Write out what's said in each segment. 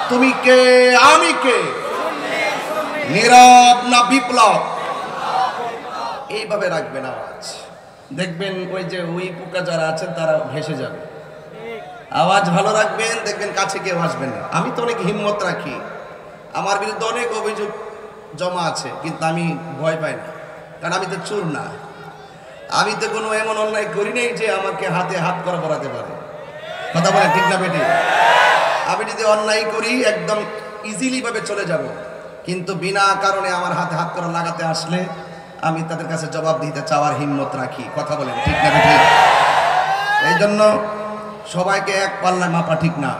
তুমি কে আমি কে, নীরব না বিপ্লব, এইভাবে রাখবেন আওয়াজ। দেখবেন ওই যে উই পোকা যারা আছেন তারা ভেসে যাবে। আওয়াজ ভালো রাখবেন, দেখবেন কাছে কেউ আসবেন না। আমি তো অনেক হিম্মত রাখি, আমার বিরুদ্ধে অনেক অভিযোগ জমা আছে, কিন্তু আমি ভয় পাই না, কারণ আমি তো চোর না। আমি তো কোনো এমন অন্যায় করি নাই যে আমাকে হাতে হাত করা পড়াতে পারে। কথা বলে ঠিক না বেটি? আমি যদি অন্যায় করি একদম ইজিলি ভাবে চলে যাব, কিন্তু বিনা কারণে আমার হাতে হাত করা লাগাতে আসলে আমি তাদের কাছে জবাব দিতে চাওয়ার হিম্মত রাখি। কথা বলেন ঠিক না বেটি? এই জন্য সবাইকে এক পাল্লায় মাপা ঠিক না।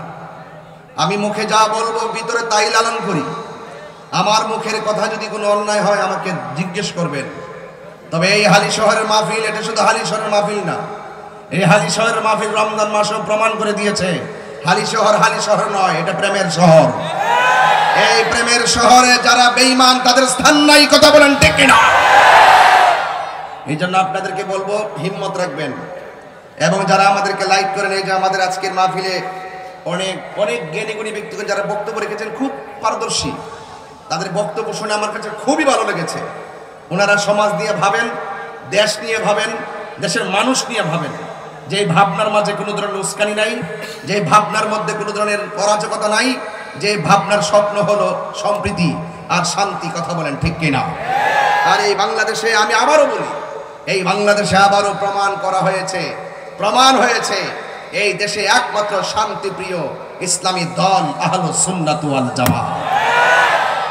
আমি মুখে যা বলবো ভিতরে তাই লালন করি। আমার মুখের কথা যদি কোনো অন্যায় হয় আমাকে জিজ্ঞেস করবেন। তবে এই হালি শহরের মাহফিল, এটা শুধু হালি শহরের মাহফিল না, এই হালি শহরের মাহফিল রমজান মাসও প্রমাণ করে দিয়েছে হালি শহর নয়, এটা প্রেমের শহর। এই প্রেমের শহরে যারা বেঈমান তাদের স্থান নাই। কথা বলেন ঠিক না? এই জন্য আপনাদেরকে বলবো হিম্মত রাখবেন। এবং যারা আমাদেরকে লাইক করেন, এই যে আমাদের আজকের মাহফিলে অনেক অনেক জ্ঞানী গুণী ব্যক্তিগণ যারা বক্তব্য রেখেছেন, খুব পারদর্শী, তাদের বক্তব্য শুনে আমার কাছে খুবই ভালো লেগেছে। ওনারা সমাজ নিয়ে ভাবেন, দেশ নিয়ে ভাবেন, দেশের মানুষ নিয়ে ভাবেন। যে ভাবনার মাঝে কোনো ধরনের উস্কানি নাই, যে ভাবনার মধ্যে কোনো ধরনের অরাজকতা নাই, যে ভাবনার স্বপ্ন হলো সম্প্রীতি আর শান্তি। কথা বলেন ঠিক কিনা? আর এই বাংলাদেশে আমি আবারও বলি, এই বাংলাদেশে আবারও প্রমাণ হয়েছে এই দেশে একমাত্র শান্তিপ্রিয় ইসলামী দল আহলুস সুন্নাত ওয়াল জামাত।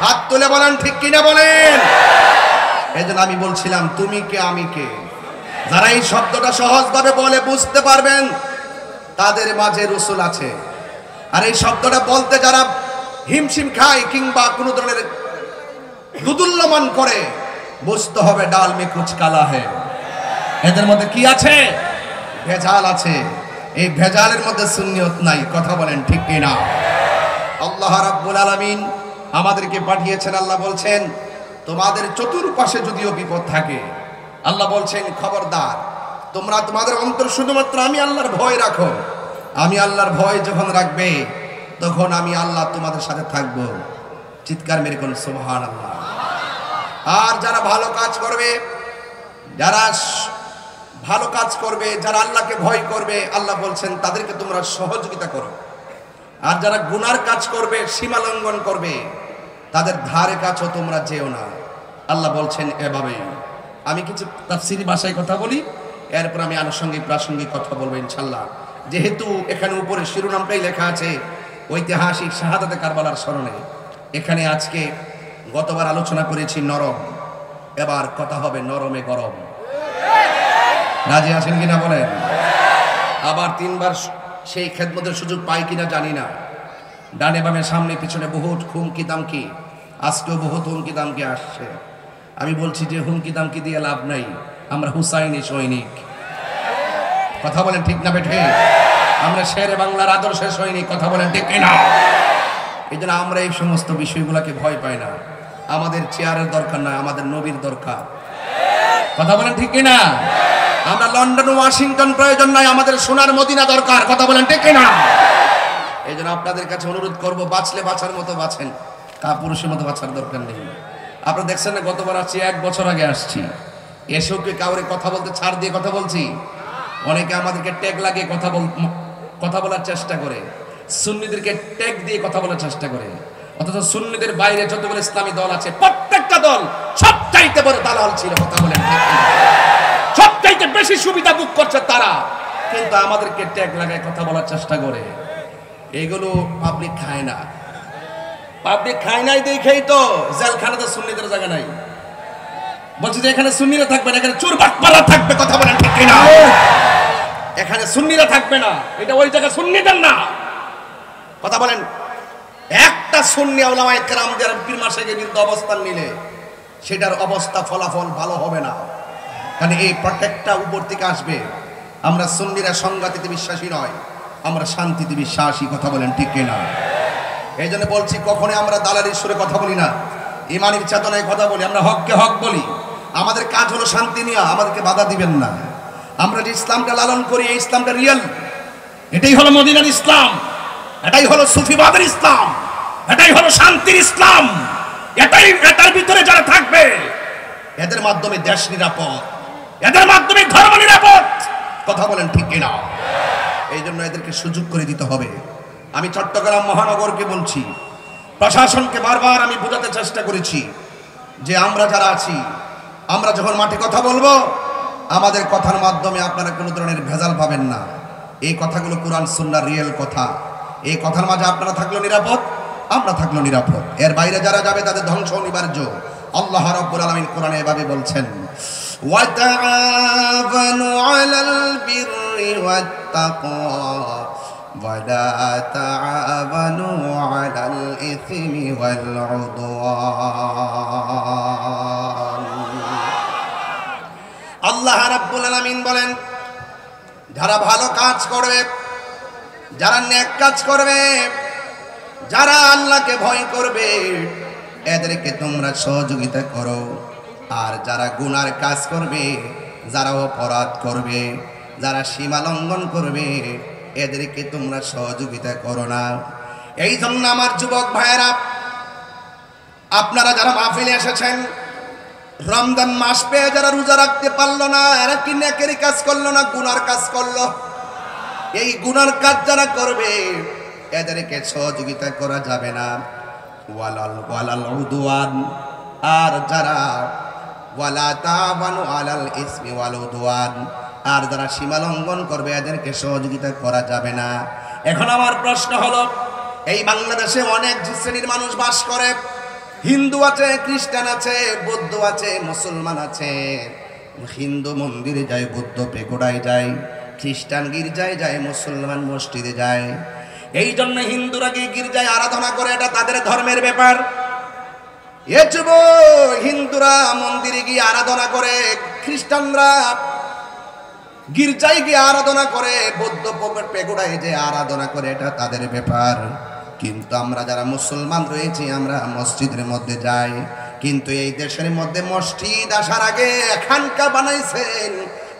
হাত তুলে বলেন ঠিক কিনা বলেন। এই জন্য আমি বলছিলাম তুমি কে আমি কে, যারা এই শব্দটা সহজভাবে বলে বুঝতে পারবেন তাদের মাঝে রসুল আছে। আর এই শব্দটা বলতে যারা হিমশিম খায় কিংবা কোনো ধরনের দুদুল্যমান করে, বুঝতে হবে ডাল মে কুছ কালা হ্যায়। এদের মধ্যে কি আছে? ভেজাল আছে। এই ভেজালের মধ্যে সুন্নিয়ত নাই। কথা বলেন ঠিক কিনা? আল্লাহ রাব্বুল আলামিন আমাদেরকে পাঠিয়েছেন। আল্লাহ বলছেন তোমাদের চতুর্পাশে যদিও বিপদ থাকে, আল্লাহ বলছেন খবরদার তোমরা তোমাদের অন্তর শুধুমাত্র আমি আল্লাহর ভয় রাখো। আমি আল্লাহর ভয় যখন রাখবে তখন আমি আল্লাহ তোমাদের সাথে থাকব। চিৎকার মেরে কোন সুবহানাল্লাহ। আর যারা ভালো কাজ করবে, যারা আল্লাহকে ভয় করবে, আল্লাহ বলছেন তাদেরকে তোমরা সহযোগিতা করো। আর যারা গুনার কাজ করবে, সীমা লঙ্ঘন করবে, তাদের ধারে কাছেও তোমরা যেও না। আল্লাহ বলছেন এভাবেই। আমি কিছু তাফসীরি ভাষায় কথা বলি, এরপর আমি আনুষঙ্গিক প্রাসঙ্গিক কথা বলবো ইনশাআল্লাহ। যেহেতু এখানে উপরে শিরোনামটাই লেখা আছে ঐতিহাসিক শাহাদাতে কারবালার স্মরণে, এখানে আজকে গতবার আলোচনা করেছি নরম, এবার কথা হবে নরমে গরম। রাজি আছেন কিনা বলেন? আবার তিনবার সেই খেদমতের সুযোগ পাই কিনা জানি না। ডানে বামে সামনে পিছনে বহুত হুমকি দামকি, আজকেও বহুত হুমকি দামকি আসছে। আমি বলছি যে হুমকি দামকি দিয়ে লাভ নাই, আমরা হুসাইনি সৈনিক। কথা বলেন ঠিক না বেঠে? আমরা শেরে বাংলার আদর্শের সৈনিক। কথা বলেন ঠিক কিনা? এই জন্য আমরা এই সমস্ত বিষয়গুলোকে ভয় পাই না। আমাদের চেয়ারের দরকার নয়, আমাদের নবীর দরকার। কথা বলেন ঠিক কিনা? আমরা লন্ডন ওয়াশিংটন প্রয়োজন নয়, আমাদের সোনার মদিনা দরকার। কথা বলেন ঠিক কিনা? এই জন্য আপনাদের কাছে অনুরোধ করব, বাঁচলে বাঁচার মতো বাঁচেন, কাপুরুষের মতো বাঁচার দরকার নেই। আপনারা দেখছেন না, গতবার আসছি, 1 বছর আগে আসছি, এসেও কি কাউরে কথা বলতে ছাড় দিয়ে কথা বলছি? অনেকে আমাদেরকে ট্যাগ লাগিয়ে কথা বলার চেষ্টা করে, সুন্নিদেরকে ট্যাগ দিয়ে কথা বলার চেষ্টা করে। অথচ সুন্নিদের বাইরে যতগুলো ইসলামী দল আছে, প্রত্যেকটা দল সবচাইতে বড় দালাল ছিল। কথা বলেন ঠিক কিনা? সবচাইতে বেশি সুবিধা ভোগ করছে তারা, কিন্তু আমাদেরকে ট্যাগ লাগায় কথা বলার চেষ্টা করে। এগুলো পাবলিক খায় না। পাবলিক খায় নাই দেখেই তো জেলখানাতে সুন্নিদের জায়গা নাই। বলছি যে এখানে সুন্নিরা থাকবে না, এখানে চোর বাটপারা থাকবে। কথা বলেন ঠিক কিনা? এখানে সুন্নিরা থাকবে না, এটা ওই জায়গা সুন্নিদের না। কথা বলেন। একটা সুন্নি উলামায়ে কেরামদের পীর মাশায়েখের বিরুদ্ধে অবস্থান নিলে সেটার অবস্থা ফলাফল ভালো হবে না, কারণ এই প্রত্যেকটা উপর থেকে আসবে। আমরা সুন্নিরা সংঘাতিতে বিশ্বাসী নয়, আমরা শান্তিতে বিশ্বাসী। কথা বলেন ঠিক কিনা? এই জন্য বলছি কখনোই আমরা দালালির সুরে কথা বলি না, ইমানের চেতনায় কথা বলি। আমরা হককে হক বলি। আমাদের কাজ হলো শান্তি নিয়ে, আমাদেরকে বাধা দিবেন না। আমরা যে ইসলামটা লালন করি, এই ইসলামটা রিয়েল, এটাই হলো মদিনার ইসলাম, এটাই হলো সুফিবাদের ইসলাম। এটাই হলো শান্তির ইসলাম। এটার ভিতরে যারা থাকবে এদের মাধ্যমে দেশ নিরাপদ, এদের মাধ্যমে ধর্ম নিরাপদ। কথা বলেন ঠিক কিনা? এই জন্য এদেরকে সুযোগ করে দিতে হবে। আমি চট্টগ্রাম মহানগরকে বলছি, প্রশাসনকে বারবার আমি বোঝাতে চেষ্টা করেছি যে আমরা যারা আছি, আমরা যখন মাঠে কথা বলবো, আমাদের কথার মাধ্যমে আপনারা কোনো ধরনের ভেজাল পাবেন না। এই কথাগুলো কোরআন সুন্নাহর রিয়েল কথা। এই কথার মাঝে আপনারা থাকলেও নিরাপদ, আমরা থাকলেও নিরাপদ। এর বাইরে যারা যাবে তাদের ধ্বংস অনিবার্য। আল্লাহ রাব্বুল আলামিন কোরআনে এভাবে বলছেন, ওয়া তাআওয়ানু আলাল বিররি ওয়াত তাকওয়া ওয়া লা তাআওয়ানু আলাল ইসমি ওয়াল উদওয়ান। আল্লাহ রাব্বুল আলামিন বলেন, যারা ভালো কাজ করবে, যারা নেক কাজ করবে, যারা আল্লাহকে ভয় করবে, এদেরকে তোমরা সহযোগিতা করো। আর যারা গুনার কাজ করবে, যারা অপরাধ করবে, যারা সীমা লঙ্ঘন করবে, এদেরকে তোমরা সহযোগিতা করো না। এই জন্য আমার যুবক ভাইয়েরা, আপনারা যারা মাহফিলে এসেছেন, রমজান মাস পেয়ে যারা রোজা রাখতে পারলো না, এরা কি নেকের কাজ করলো না গুনার কাজ করলো? এই গুনার কাজ যারা করবে, এদেরকে সহযোগিতা করা যাবে না। ওয়ালাল উদওয়ান, আর যারা ওয়ালা তাআওয়ানু আলাল ইসমি ওয়াল উদওয়ান, আর যারা সীমা লঙ্ঘন করবে, এদেরকে সহযোগিতা করা যাবে না। এখন আমার প্রশ্ন হলো, এই বাংলাদেশে অনেক শ্রেণীর মানুষ বাস করে। হিন্দু আছে, খ্রিস্টান আছে, বৌদ্ধ আছে, মুসলমান আছে। হিন্দু মন্দিরে যায়, বৌদ্ধ পেগোডায় যায়, খ্রিস্টান গির্জায় যায়, মুসলমান মসজিদে যায়। এই জন্য হিন্দুরা গিয়ে গির্জায় আরাধনা করে, এটা তাদের ধর্মের ব্যাপার। এ যুব, হিন্দুরা মন্দিরে গিয়ে আরাধনা করে, খ্রিস্টানরা গির্জায় গিয়ে আরাধনা করে, বৌদ্ধ পেগোডায় যে আরাধনা করে, এটা তাদের ব্যাপার। কিন্তু আমরা যারা মুসলমান রয়েছি, আমরা মসজিদের মধ্যে যাই। কিন্তু এই দেশের মধ্যে মসজিদ আসার আগে খানকা বানাইছেন।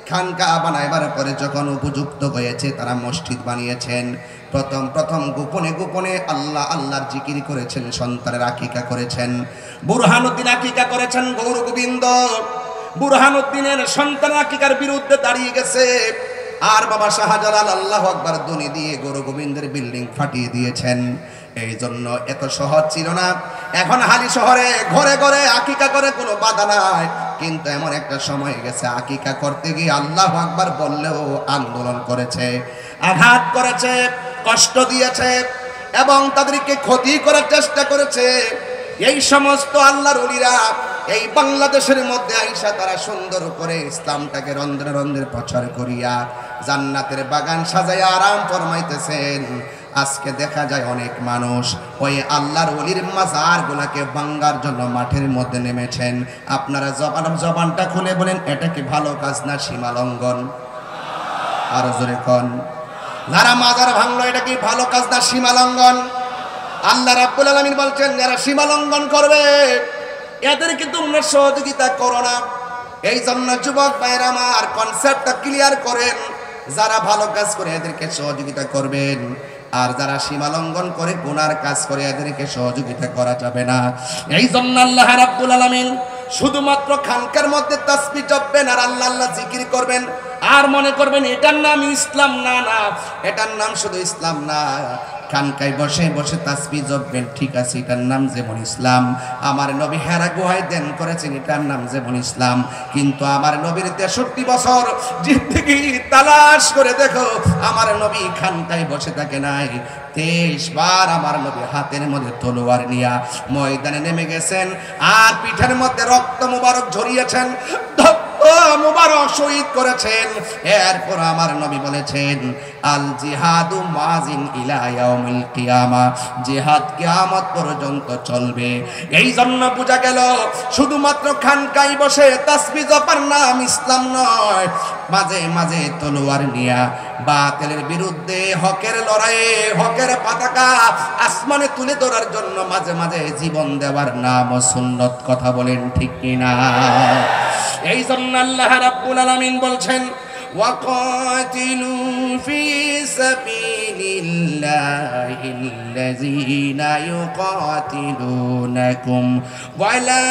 খানকা বানাইবার পরে যখন উপযুক্ত হয়েছে, তারা মসজিদ বানিয়েছেন। প্রথম গোপনে গোপনে আল্লাহর জিকির করেছেন, সন্তানের আকিকা করেছেন। বুরহানুদ্দিন আকিকা করেছেন, গৌর গোবিন্দ বুরহানুদ্দিনের সন্তান আকিকার বিরুদ্ধে দাঁড়িয়ে গেছে। আর বাবা শাহজালাল আল্লাহু আকবার ধ্বনি দিয়ে গৌর গোবিন্দের বিল্ডিং ফাটিয়ে দিয়েছেন। এই জন্য এত সহজ ছিল না। এখন হালি শহরে ঘরে ঘরে আকিকা করে, কোনো বাধা নাই। কিন্তু এমন একটা সময় গেছে, আকিকা করতে গিয়ে আল্লাহু আকবার বললেও আন্দোলন করেছে, আঘাত করেছে, কষ্ট দিয়েছে এবং তাদেরকে ক্ষতি করার চেষ্টা করেছে। এই সমস্ত আল্লাহর ওলিরা এই বাংলাদেশের মধ্যে আইসা তারা সুন্দর করে ইসলামটাকে রন্ধ্রে রন্ধ্রে প্রচার করিয়া জান্নাতের বাগান সাজাইয়া আরাম ফরমাইতেছেন। আজকে দেখা যায় অনেক মানুষ ওই আল্লাহর ওলির মাজার গুলাকে ভাঙার জন্য মাঠের মধ্যে নেমেছেন। আপনারা জবানটা খুলে বলেন, এটা কি ভালো কাজ না সীমা লঙ্ঘন? আরো জোরে কোন। যারা মাজার ভাঙলো, এটা কি ভালো কাজ না সীমা লঙ্ঘন? আল্লাহ রাব্বুল আলামিন বলছেন, যারা সীমা লঙ্ঘন করবে, এদেরকে তোমরা সহযোগিতা করো না। এই জন্য যুবক ভাইরা আমার, কনসেপ্টটা ক্লিয়ার করেন। যারা ভালো কাজ করে, এদেরকে সহযোগিতা করবেন। আর যারা সীমা লঙ্ঘন করে, গুনার কাজ করে, এদেরকে সহযোগিতা করা যাবে না। এই জন্য আল্লাহ রাব্বুল আলামিন শুধুমাত্র খানকার মধ্যে তাসবিহ জপবেন আর আল্লাহ আল্লাহ জিকির করবেন, আর মনে করবেন এটার নাম ইসলাম। না না, এটার নাম শুধু ইসলাম না। খানকায় বসে বসে তাসবিহ জপবেন, ঠিক আছে, এটার নাম যেমন ইসলাম। আমার নবী হেরা গুহায় ধ্যান করেছেন, এটার নাম যেমন ইসলাম। কিন্তু আমার নবীর 63 বছর জিন্দেগি তালাশ করে দেখো, আমার নবী খানকায় বসে থাকে নাই। 23 বার আমার নবী হাতের মধ্যে তলোয়ার নিয়া ময়দানে নেমে গেছেন, আর পিঠের মধ্যে রক্ত মুবারক ঝরিয়েছেন, মুবারক শহীদ করেছেন। এরপর আমার নবী বলেছেন, আল জিহাদু মাজিন ইলা ইয়াউমিল কিয়ামা, জিহাদ কিয়ামত পর্যন্ত চলবে। এই জন্য বোঝা গেল শুধুমাত্র খানকায় বসে তাসবিহ জপার নাম ইসলাম নয়। মাঝে মাঝে তলোয়ার নিয়া বাতিলের বিরুদ্ধে হকের লড়াইয়ে হকের পতাকা আসমানে তুলে ধরার জন্য মাঝে মাঝে জীবন দেওয়ার নাম সুন্নত। কথা বলেন ঠিক কিনা? এই জন্য আল্লাহ রাব্বুল আলামিন বলছেন, وقاتلوا في سبيل الله الذين يقاتلونكم ولا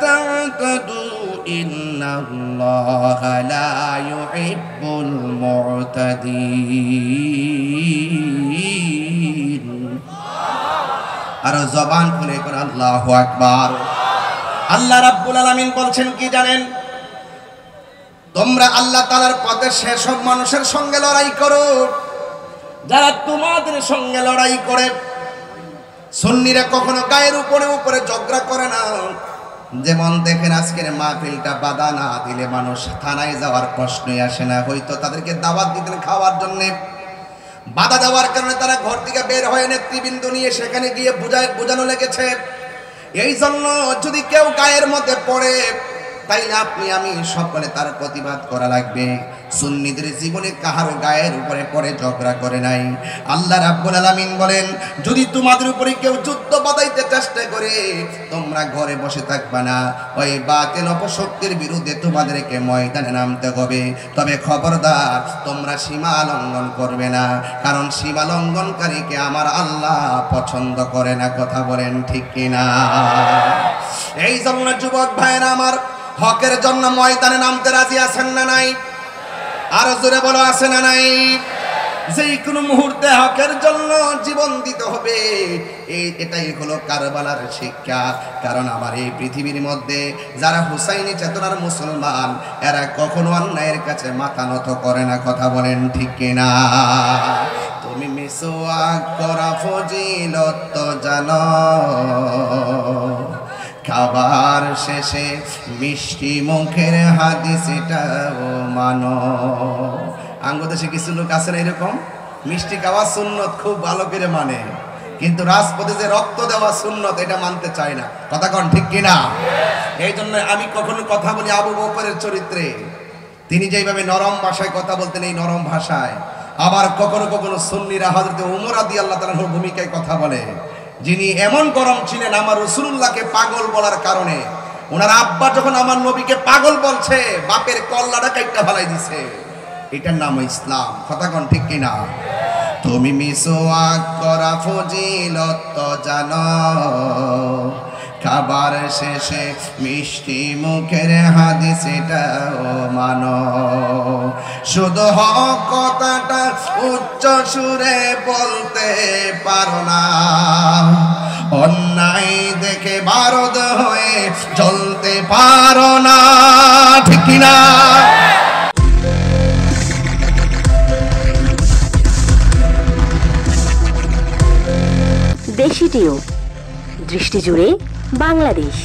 تعتدوا إن الله لا يحب المعتدين আর জবান খুলে করে আল্লাহু আকবার। আল্লাহ রাব্বুল আলামিন বলছেন কি জানেন, তোমরা আল্লাহ তাআলার পথে সেসব মানুষের সঙ্গে লড়াই করো যারা তোমাদের সঙ্গে লড়াই করে। সুন্নিরা কখনো গায়ের উপরে উপরে ঝগড়া করে না। যেমন দেখেন আজকের মাহফিলটা বাধা না দিলে মানুষ থানায় যাওয়ার প্রশ্নই আসে না। হয়তো তাদেরকে দাওয়াত দিতেন খাওয়ার জন্যে, বাধা দেওয়ার কারণে তারা ঘর থেকে বের হয়ে নেতৃবৃন্দ নিয়ে সেখানে গিয়ে বোঝানো লেগেছে। এই জন্য যদি কেউ গায়ের মধ্যে পড়ে তাইলে আপনি আমি সকলে তার প্রতিবাদ করা লাগবে। সুন্নিদের জীবনে কাহারও গায়ের উপরে পড়ে ঝগড়া করে নাই। আল্লাহ রাব্বুল আলামিন বলেন, যদি তোমাদের উপরে কেউ যুদ্ধ বাঁধাইতে চেষ্টা করে তোমরা ঘরে বসে থাকবা না, ওই বাতিল অপশক্তির বিরুদ্ধে তোমাদেরকে ময়দানে নামতে হবে। তবে খবরদার তোমরা সীমা লঙ্ঘন করবে না, কারণ সীমা লঙ্ঘনকারীকে আমার আল্লাহ পছন্দ করে না। কথা বলেন ঠিক কিনা? এই জন্য যুবক ভাইরা আমার, হকের জন্য ময়দানে নামতে রাজি আছেন না নাই? আরো জোরে বলো, আছে না নাই? যে কোনো মুহূর্তে হকের জন্য জীবন দিতে হবে। এটাই হলো কারবালার শিক্ষা। কারণ আমার এই পৃথিবীর মধ্যে যারা হুসাইনি চেতনার মুসলমান, এরা কখনো অন্যায়ের কাছে মাথা নত করে না। কথা বলেন ঠিক কিনা? তুমি মিসওয়াক করা ফজিলত জানো, খাবার শেষে মিষ্টি মুখের হাদিস এটাও মানো। আঙ্গদেশে কিছু লোক আছে না এরকম, মিষ্টি খাওয়া সুন্নত খুব ভালো করে মানে, কিন্তু রাজপথে যে রক্ত দেওয়া সুন্নত এটা মানতে চায় না। কথা কন ঠিক কিনা? এই জন্য আমি কখনো কথা বলি আবু বকরের চরিত্রে, তিনি যেভাবে নরম ভাষায় কথা বলতেন এই নরম ভাষায়। আবার কখনো কখনো সুন্নিরা হযরত ওমর রাদিয়াল্লাহু তাআলার ভূমিকায় কথা বলে, যিনি এমন গরম ছিলেন আমার রাসূলুল্লাহকে পাগল বলার কারণে। ওনার আব্বা যখন আমার নবীকে পাগল বলছে, বাপের কল্লাটা কাইট্টা ফেলাই দিছে। এটার নাম ইসলাম। কথা কন ঠিক কিনা? তুমি মিসওয়াক করা ফজিলত জানো, খাবার শেষে মিষ্টি মুখের হাদিস এটাও মানো। শুধু হক কথাটা উচ্চ সুরে বলতে পারো না, অন্যায় দেখে বারদ হয়ে জ্বলতে পারো না। ঠিক কিনা? দেশি টিউব, দৃষ্টি জুড়ে বাংলাদেশ।